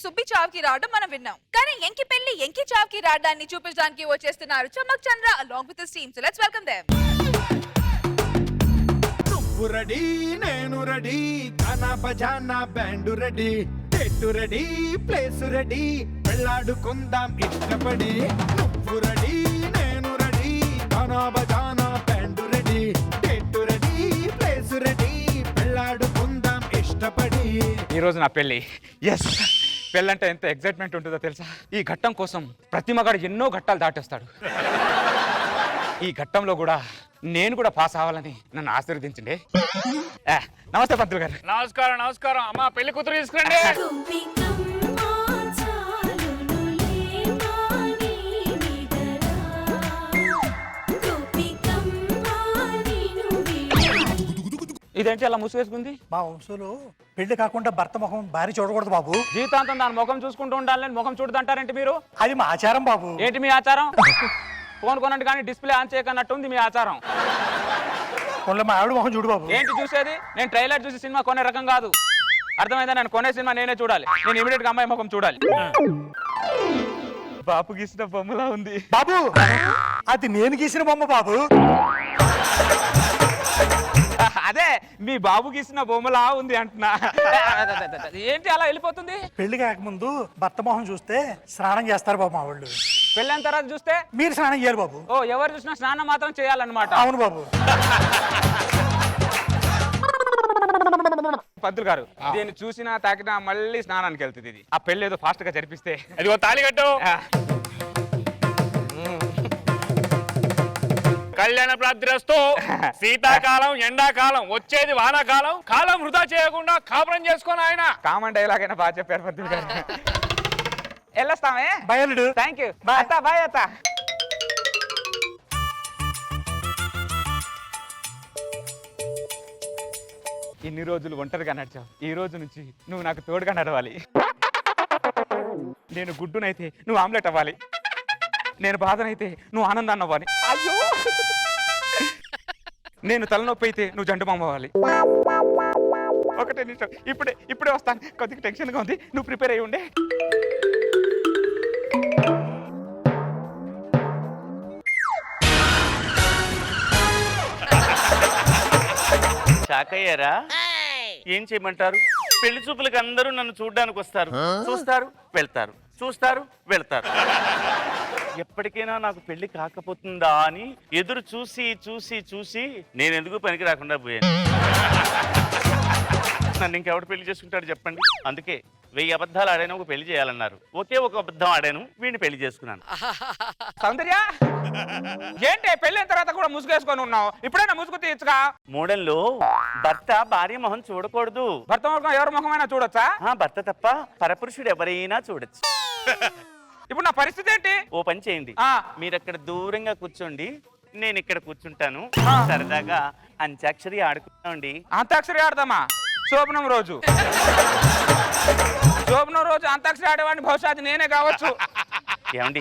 సుబ్బి చావుకి రావడం మనం విన్నాం. కానీ ఎంకి పెళ్లి ఎంకి చావుకి రావడాన్ని చూపించడానికి వచ్చేస్తున్నారు Chammak Chandra along with his team. So let's welcome them. నువ్వు రెడీ నేను రెడీ గానా బజానా band ready date ready place ready వెళ్ళాడుకుందాం ఇష్టపడి. నువ్వు రెడీ నేను రెడీ గానా బజానా band ready date ready place ready వెళ్ళాడుకుందాం ఇష్టపడి. ఈ రోజు నా పెళ్ళి. ఎస్, పెళ్ళంటే ఎంత ఎక్సైట్మెంట్ ఉంటుందో తెలుసా. ఈ ఘట్టం కోసం ప్రతి మగాడు ఎన్నో ఘట్టాలు దాటేస్తాడు. ఈ ఘట్టంలో కూడా నేను కూడా పాస్ అవ్వాలని నన్ను ఆశీర్వదించండి. నమస్తే పంతులు గారు. నమస్కారం నమస్కారం. అమ్మా పెళ్లి కూతురు తీసుకురండి. ఇదేంటి అలా ముసుగేసుకుంది? మా వంశంలో పెళ్లి కాకుండా భర్త ముఖం భార్య చూడకూడదు బాబు. జీవితాంతం దాని ముఖం చూసుకుంటూ ఉండాలని ముఖం చూడదంటారేంటి మీరు? అది మా ఆచారం బాబు. ఏంటి మీ ఆచారం? ఫోన్ కొనండి కానీ డిస్ప్లే ఆన్ చేయకన్నట్టు ఉంది మీ ఆచారం. ఫోన్లో మా ఆవిడ ముఖం చూడు బాబు. ఏంటి చూసేది? నేను ట్రైలర్ చూసి సినిమా కొనే రకం కాదు, అర్థమైందా? నేను కొనే సినిమా నేనే చూడాలి. నేను ఇమీడియట్ గా అమ్మాయి ముఖం చూడాలి. బాపు గీసిన బొమ్మలా ఉంది బాబు. అది నేను గీసిన బొమ్మ బాబు. అదే మీ బాబు గీసిన బొమ్మలా ఉంది అంటున్నా. ఏంటి అలా వెళ్ళిపోతుంది? పెళ్లి కాకముందు భర్త మొహం చూస్తే స్నానం చేస్తారు బాబు మా వాళ్ళు. పెళ్ళైన తర్వాత చూస్తే మీరు స్నానం చేయాలి బాబు. ఓ, ఎవరు చూసినా స్నానం మాత్రం చేయాలన్నమాట. అవును బాబు. పంతులు గారు, దీన్ని చూసినా తాకినా మళ్ళీ స్నానానికి వెళ్తుంది ఇది. ఆ పెళ్లి ఏదో ఫాస్ట్ గా జరిపిస్తే. అదిగో తాళి కట్టు. కళ్యాణ ప్రాప్తిరస్తు. శీతాకాలం ఎండాకాలం వచ్చేది వానాకాలం. కాలం వృధా చేయకుండా కాపురం చేసుకొని ఆయన. కామన్ డైలాగ్ అయినా బాగా చెప్పారు పంతులు గారు. వెళ్ళొస్తామే. బయలుడు. Thank you. అత్త బాయ్. అత్త ఇన్ని రోజులు ఒంటరిగా నడిచావు, ఈ రోజు నుంచి నువ్వు నాకు తోడుగా నడవాలి. నేను గుడ్డునైతే నువ్వు ఆమ్లెట్ అవ్వాలి, నేను బాధనైతే నువ్వు ఆనందాన్ని అవ్వాలి. అయ్యో, నేను తలనొప్పి అయితే నువ్వు జండు మామ అవ్వాలి. ఒకటే నిమిషం, ఇప్పుడే వస్తాను. కొద్దిగా టెన్షన్గా ఉంది, నువ్వు ప్రిపేర్ అయ్యి ఉండే. షాక్ అయ్యారా? ఏం చేయమంటారు? పెళ్లి చూపులకు అందరూ నన్ను చూడ్డానికి వస్తారు, చూస్తారు వెళ్తారు, చూస్తారు వెళ్తారు. ఎప్పటికైనా నాకు పెళ్లి కాకపోతుందా అని ఎదురు చూసి చూసి చూసి నేను ఎందుకు పనికి రాకుండా పోయాను. నన్ను ఇంకెవడు పెళ్లి చేసుకుంటాడు చెప్పండి? అందుకే 1000 అబద్ధాలు ఆడాను, ఒక పెళ్లి చేయాలన్నారు. ఒకే ఒక అబద్ధం ఆడాను, వీడిని పెళ్లి చేసుకున్నాను. సౌందర్య, ఏంటి పెళ్ళైన తర్వాత కూడా ముసుగేసుకొని ఉన్నావు? ఇప్పుడైనా ముసుగు తీయచ్చుగా. మూడంలో భర్త భార్య మొహం చూడకూడదు. భర్త ముఖం ఎవరి ముఖమైనా చూడొచ్చా? భర్త తప్ప పరపురుషుడు ఎవరైనా చూడొచ్చు. ఇప్పుడు నా పరిస్థితి ఏంటి? ఓ పని చేయండి, మీరు అక్కడ దూరంగా కూర్చోండి, నేను ఇక్కడ కూర్చుంటాను. సరదాగా అంత్యాక్షరి ఆడుకుంటామండి. అంతాక్షరి ఆడదామా? శోభనం రోజు అంతాక్షరి ఆడేవాడిని బహుశా అది నేనే కావచ్చు. ఏమండి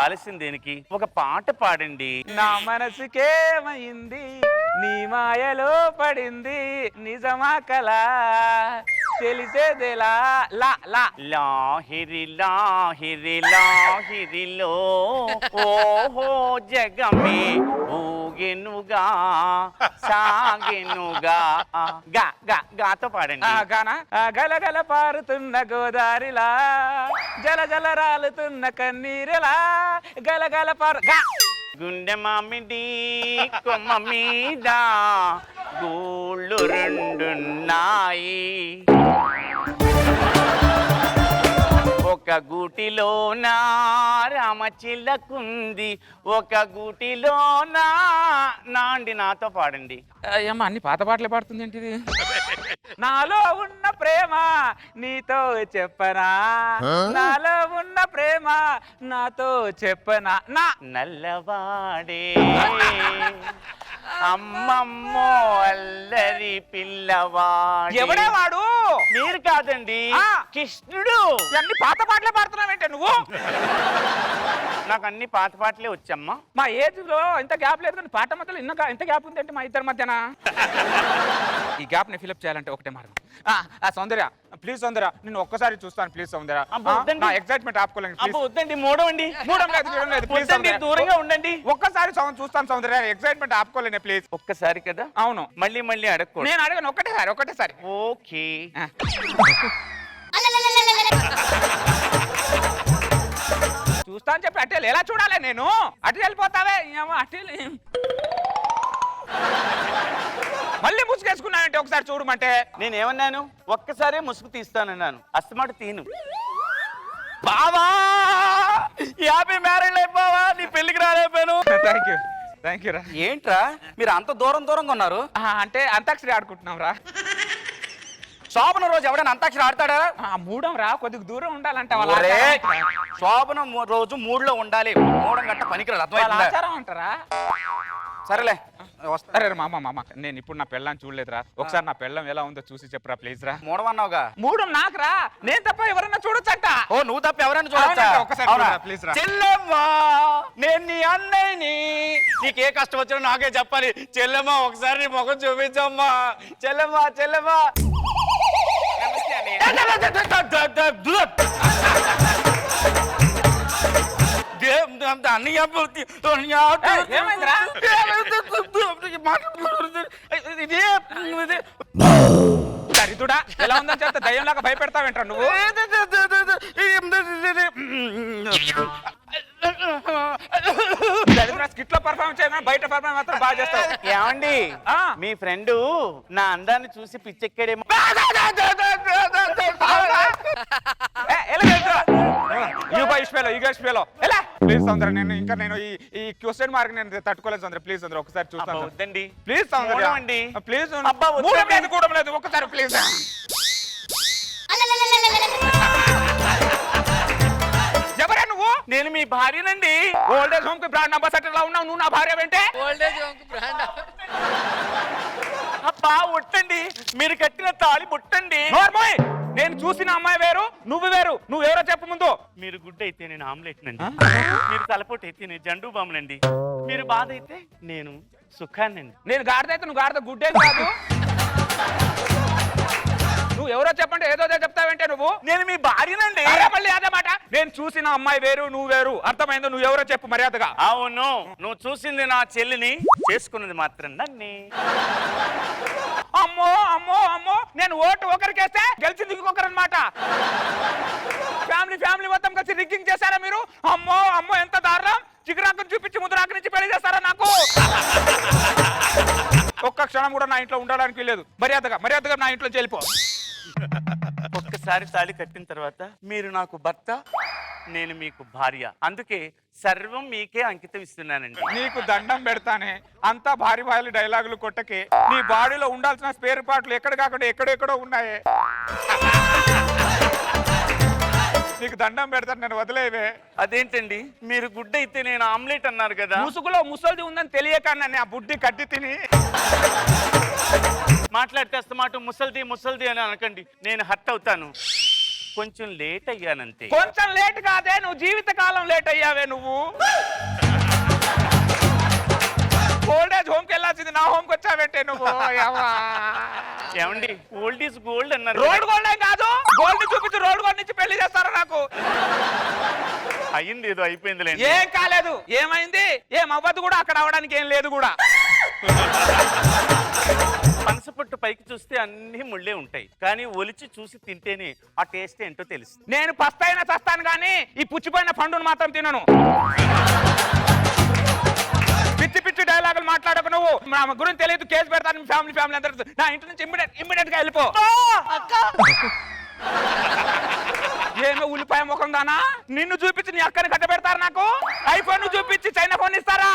ఆలస్యం దేనికి? ఒక పాట పాడండి. నా మనసుకేమైంది, నీ మాయలో పడింది, నిజమా కలా తెలిసేదేలా. లా లా లాహిరి లాహిరి లాహిరిలో ఓహో జగమే ఊగెనుగా సాగెనుగా. గా గా గాతో పాడండి. గానా గలగల పారుతున్న గోదారిలా, జల జల రాలుతున్న కన్నీరులా, గలగల పారు. గుండె మామిడి కొమ్మ మీద గూళ్ళు రెండున్నాయి, ఒక గూటిలోన రామచిల్లకుంది, ఒక గూటిలోన నాండి. నాతో పాడండి. అమ్మ, అన్ని పాత పాటలే పాడుతుంది ఏంటిది? నాలో ఉన్న ప్రేమ నీతో చెప్పనా, నాలో ఉన్న ప్రేమ నాతో చెప్పనా. నా నల్లవాడే అమ్మమ్మో అల్లరి పిల్లవాడు. ఎవడే వాడు? మీరు కాదండి, కృష్ణుడు. అన్ని పాత పాటలే పాడుతున్నావేంటే నువ్వు? నా నాకు అన్ని పాత పాటలే వచ్చమ్మా. మా ఏజ్ లో ఇంత గ్యాప్ లేదు కానీ పాట మధ్యలో ఇంత గ్యాప్ ఉంది అంటే మా ఇద్దరి మధ్యన. ఈ గ్యాప్ ని ఫిల్అప్ చేయాలంటే ఒకటే మార్గం. సౌందర్య ప్లీజ్ సౌందర్య నిన్ను ఒక్కసారి చూస్తాను ప్లీజ్ సౌందర్య. అబ్బో, వద్దండి. నా ఎక్సైట్మెంట్ ఆపుకోలేండి అబ్బో వద్దండి, మూడవండి. మూడం లేదు చూడడం లేదు ప్లీజ్ వద్దండి, దూరంగా ఉండండి. ఒక్కసారి చూస్తాను సౌందర్య ఎక్సైట్మెంట్ ఆపుకోలేనే ప్లీజ్. ఒక్కసారి కదా, అవును మళ్ళీ మళ్ళీ అడగకూడదు. నేను అడగను ఒకటేసారి. ఓకే. చూస్తాను చెప్పి అట్టే ఎలా చూడాలి నేను? అటు వెళ్ళిపోతావే అటు మళ్ళీ ముసుగేసుకున్నానంటే ఒకసారి చూడమంటే. నేనేమన్నాను? ఒక్కసారే ముసుగు తీస్తానన్నాను, అస్తమాట తీను. బావా 50 మ్యారేజ్ అయిపోవా, నీ పెళ్లికి రాలేకపోయాను. థ్యాంక్ యూ రా. ఏంట్రా మీరు అంత దూరంగా ఉన్నారు? అంటే అంతాక్షరి ఆడుకుంటున్నాం రా. శోభన రోజు ఎవడైనా అంతాక్షరి ఆడతాడా? మూడం రా, కొద్దిగా దూరం ఉండాలంట శోభన రోజు మూడులో ఉండాలి, మూడం గంట పనికిరాదు. అర్థమైందా? ఆచారం అంటారా? సరేలే వస్తా. అరే మామ నేను ఇప్పుడు నా పెళ్ళాన్ని చూడలేదురా. ఒకసారి నా పెళ్ళం ఎలా ఉందో చూసి చెప్పరా ప్లీజ్ రా. మూడమన్నావుగా. మూడం నాకు రా, నేను తప్ప ఎవరన్నా చూడొచ్చట. ఓ నువ్వు తప్ప ఎవరైనా చూడొచ్చా? అవునంట, ఒక్కసారి అవునా? చూడరా, ప్లీజ్ రా. చెల్లెమ్మా నేను నీ అన్నయ్యని, నీకే కష్టం వచ్చినా నాకే చెప్పాలి. చెల్లెమ్మా ఒకసారి నీ ముఖం చూపించమ్మా. చెల్లెమ్మా చెల్లెమ్మా. దరిద్రుడా ఎలా ఉందని చెప్తే దయ్యంలాగా భయపెడతావేంట్రా నువ్వు? స్కిట్ లో పర్ఫార్మెన్స్ చేయమని బయట పర్ఫార్మెన్స్ మాత్రం బాగా చేస్తావు. ఏమండి మీ ఫ్రెండ్ నా అందాన్ని చూసి పిచ్చెక్కాడేమో. ప్లీజ్ సౌందర్య నేను ఈ క్వశ్చన్ మార్క్ నేను తట్టుకోలేదు సౌందర్య. ప్లీజ్ సౌందర్య ఒకసారి చూస్తాను. వద్దండి ప్లీజ్ సౌందర్య అండి. ప్లీజ్ అబ్బా, వద్దండి. కూడా లేదు ఒక్కసారి ప్లీజ్. ఎవరా నువ్వు? నేను మీ భార్యనండి. ఓల్డేజ్ హోమ్ కి బ్రాండ్ అంబాసిడర్ లా ఉన్నావు, నువ్వు నా భార్య వెంటే. ఓల్డేజ్ హోమ్ కి బ్రాండ్. అబ్బా ఒట్టండి, మీరు కట్టిన తాళి బుట్టండి. నేను చూసిన అమ్మాయి వేరు, నువ్వు వేరు. నువ్వెవరో చెప్పు ముందు. మీరు గుడ్డ అయితే నేను ఆమ్లెట్ నండి, మీరు తలపోటు అయితే నేను జండు బామునండి, మీరు బాధ అయితే నేను సుఖాన్నండి. నేను గాడిద అయితే నువ్వు గాడిద గుడ్డే కాదు. నువ్వు ఎవరో చెప్పంటే ఏదో చెప్తావంటే నువ్వు. నేను మీ భార్యనండి. మళ్ళీ అదే మాట. నేను చూసిన అమ్మాయి వేరు, నువ్వు వేరు. అర్థమైందో? నువ్వు ఎవరో చెప్పు మర్యాదగా. అవును, నువ్వు చూసింది నా చెల్లిని, చేసుకున్నది మాత్రం నన్ను. అమ్మో అమ్మో అమ్మో, నేను ఓటు ఒకరికేస్తే గెలిచింది ఇంకొకరు అనమాట. ఫ్యామిలీ మొత్తం కలిసి రిగ్గింగ్ చేశారా మీరు? అమ్మో అమ్మో ఎంత దారుణం. చిగురాకుని చూపించి ముద్రాకు నుంచి పెళ్లి చేస్తారా నాకు? ఒక్క క్షణం కూడా నా ఇంట్లో ఉండడానికి లేదు. మర్యాదగా నా ఇంట్లో వెళ్ళిపో. ఒక్కసారి తాళి కట్టిన తర్వాత మీరు నాకు భర్త, నేను మీకు భార్య. అందుకే సర్వం మీకే అంకితం ఇస్తున్నానండి. నీకు దండం పెడతానే, అంతా భారీ భారీ డైలాగులు కొట్టకే. నీ బాడీలో ఉండాల్సిన స్పేర్ పార్ట్లు ఎక్కడ కాకుండా ఎక్కడెక్కడో ఉన్నాయే. నీకు దండం పెడతాను, నేను వదిలేవే. అదేంటండి మీరు గుడ్డ అయితే నేను ఆమ్లెట్ అన్నారు కదా. ముసుగులో ముసల్ది ఉందని తెలియక నన్ను ఆ బుడ్డి కట్టి తిని మాట్లాడితే అస్తమాట ముసల్ది అని అనకండి, నేను హర్ట్ అవుతాను. కొంచెం లేట్ అయ్యానంతే. కొంచెం లేట్ కాదే, నువ్వు జీవితకాలం లేట్ అయ్యావే. నువ్వు ఓల్డేజ్ హోమ్ కి వెళ్ళాల్సింది నా హోమ్ కి వచ్చావంటే నువ్వు. ఏమండి ఓల్డ్ ఈజ్ గోల్డ్ అన్నారు. రోడ్ గోల్డ్ కాదు, గోల్డ్ చూపించు. రోడ్ గోల్డ్ నుంచి పెళ్లి చేస్తారా నాకు? అయ్యింది ఏదో అయిపోయింది. ఏం కాలేదు. ఏమైంది? ఏం అవ్వదు కూడా. అక్కడ అవడానికి ఏం లేదు కూడా. పనసపొట్టు పైకి చూస్తే అన్ని ముళ్ళే ఉంటాయి, కానీ ఒలిచి చూసి తింటేనే ఆ టేస్ట్ ఏంటో తెలుస్తుంది. నేను పస్తైనా చస్తాను కానీ ఈ పుచ్చిపోయిన పండును మాత్రం తినను. పిచ్చి డైలాగులు మాట్లాడకు నువ్వు. నా గురించి తెలియదు, కేసు పెడతాను. ఫ్యామిలీ అందరూ నా ఇంటి నుంచి ఇమ్మీడియట్ గా వెళ్ళిపో. ఏమో ఉల్లిపాయ ముఖం దానా? నిన్ను చూపించి నీ అక్కని కట్ట పెడతారు నాకు. ఐఫోన్ చూపించి చైనా ఫోన్ ఇస్తారా?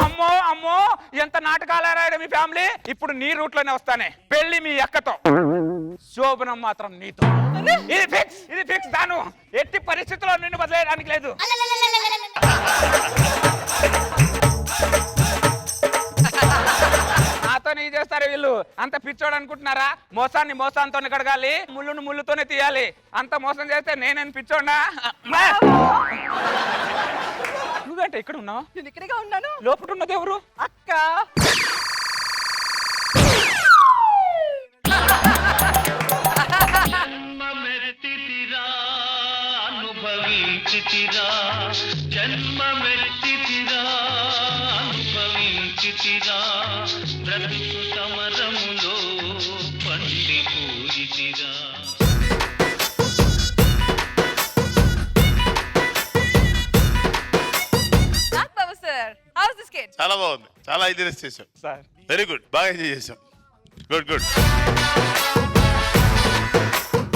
అమ్మో అమ్మో ఎంత నాటకాలు మీ ఫ్యామిలీ. ఇప్పుడు నీ రూట్ లోనే వస్తానే. పెళ్లి మీ అక్కతో, శోభనం మాత్రం నీతో. ఇది ఫిక్స్ దాను. ఎట్టి పరిస్థితుల్లో నిన్ను వదిలేయడానికి లేదు. నాతో నీ చేస్తారు వీళ్ళు. అంత పిచ్చోడ అనుకుంటున్నారా? మోసాన్ని మోసాంతోనే కడగాలి, ముళ్ళును ముళ్ళుతోనే తీయాలి. అంత మోసం చేస్తే నేనేం పిచ్చోడా? నువ్వేంటే ఇక్కడ ఉన్నావు? నేను ఇక్కడగా ఉన్నాను. లోపల ఉన్నది ఎవరు? అక్క. అనుభవించితిరా జన్మమెత్తితిరా అనుభవించితిరా బ్రతుకు సమరములో పండిపోయితిరా. Nagababu sir, how's this kid? చాలా బాగుంది, చాలా ఐడియాస్ చేసాం సార్ వెరీ గుడ్, బాగా ఎంజాయ్ చేసాం. Good good.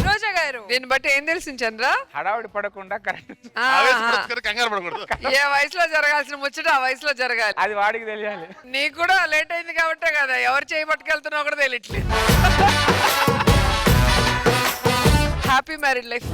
రోజా గారు, దీన్ని బట్టి ఏం తెలిసింది చంద్ర? హడావుడి పడకుండా కరెక్ట్. ఆవేశపడదు, కంగారు పడకూడదు. ఏ వయసులో జరగాల్సిన ముచ్చట ఆ వయసులో జరగాలి. అది వాడికి తెలియాలి. నీకు కూడా లేట్ అయింది కాబట్టే కదా ఎవరు చేయి పట్టుకెళ్తున్నావు కూడా తెలియట్లేదు. Happy married life.